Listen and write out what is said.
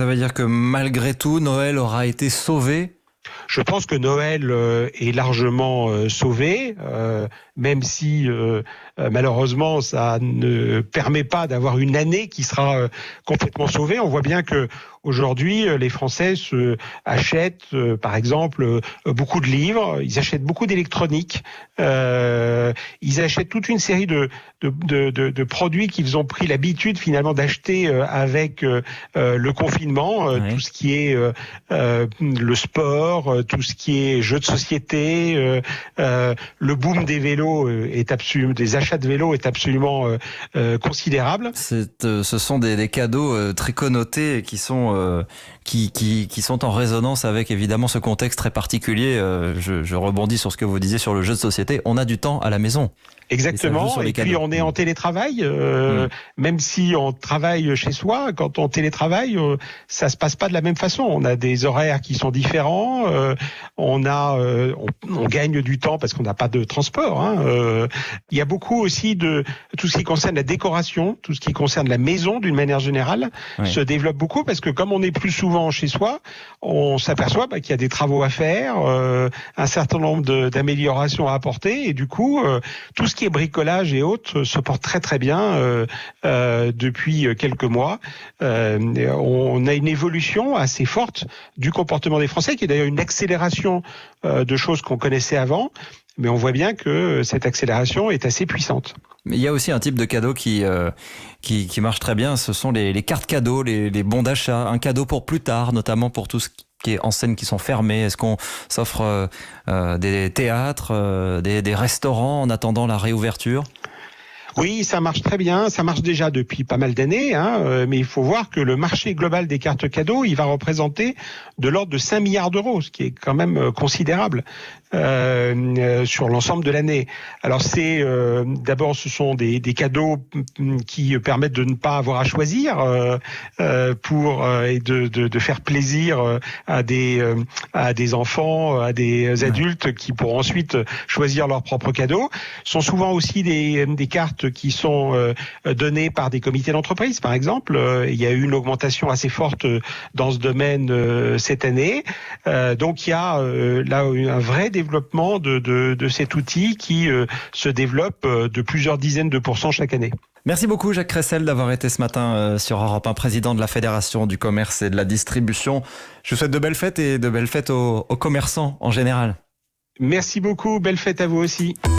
Ça veut dire que malgré tout, Noël aura été sauvé? Je pense que Noël est largement sauvé, même si malheureusement ça ne permet pas d'avoir une année qui sera complètement sauvée. On voit bien que aujourd'hui les Français achètent par exemple beaucoup de livres, ils achètent beaucoup d'électronique, ils achètent toute une série de produits qu'ils ont pris l'habitude finalement d'acheter avec le confinement, Ouais. tout ce qui est le sport, tout ce qui est jeux de société, le boom des vélos des achats de vélos est absolument considérable. Ce sont des cadeaux très connotés et qui sont en résonance avec évidemment ce contexte très particulier. Je rebondis sur ce que vous disiez sur le jeu de société. On a du temps à la maison. Exactement. Et puis on est en télétravail, même si on travaille chez soi. Quand on télétravaille, ça se passe pas de la même façon. On a des horaires qui sont différents. On gagne du temps parce qu'on n'a pas de transport. Il y a beaucoup aussi de tout ce qui concerne la décoration, tout ce qui concerne la maison d'une manière générale, se développe beaucoup parce que comme on est plus souvent chez soi, on s'aperçoit qu'il y a des travaux à faire, un certain nombre d'améliorations à apporter, et du coup, tout ce qui est bricolage et autres se porte très très bien depuis quelques mois. On a une évolution assez forte du comportement des Français, qui est d'ailleurs une accélération de choses qu'on connaissait avant, mais on voit bien que cette accélération est assez puissante. Mais il y a aussi un type de cadeau qui marche très bien, ce sont les cartes cadeaux, les bons d'achat, un cadeau pour plus tard, notamment pour tout ce qui est enseignes qui sont fermées. Est-ce qu'on s'offre des théâtres, des restaurants en attendant la réouverture ? Oui, ça marche très bien. Ça marche déjà depuis pas mal d'années, mais il faut voir que le marché global des cartes cadeaux, il va représenter de l'ordre de 5 milliards d'euros, ce qui est quand même considérable sur l'ensemble de l'année. Alors d'abord, ce sont des cadeaux qui permettent de ne pas avoir à choisir et de faire plaisir à des enfants, à des adultes qui pourront ensuite choisir leurs propres cadeaux. Ce sont souvent aussi des cartes qui sont données par des comités d'entreprise, par exemple. Il y a eu une augmentation assez forte dans ce domaine cette année. Donc il y a là un vrai développement de cet outil qui se développe de plusieurs dizaines de pourcents chaque année. Merci beaucoup Jacques Cressel d'avoir été ce matin sur Europe 1, président de la Fédération du commerce et de la distribution. Je vous souhaite de belles fêtes et de belles fêtes aux commerçants en général. Merci beaucoup, belle fête à vous aussi.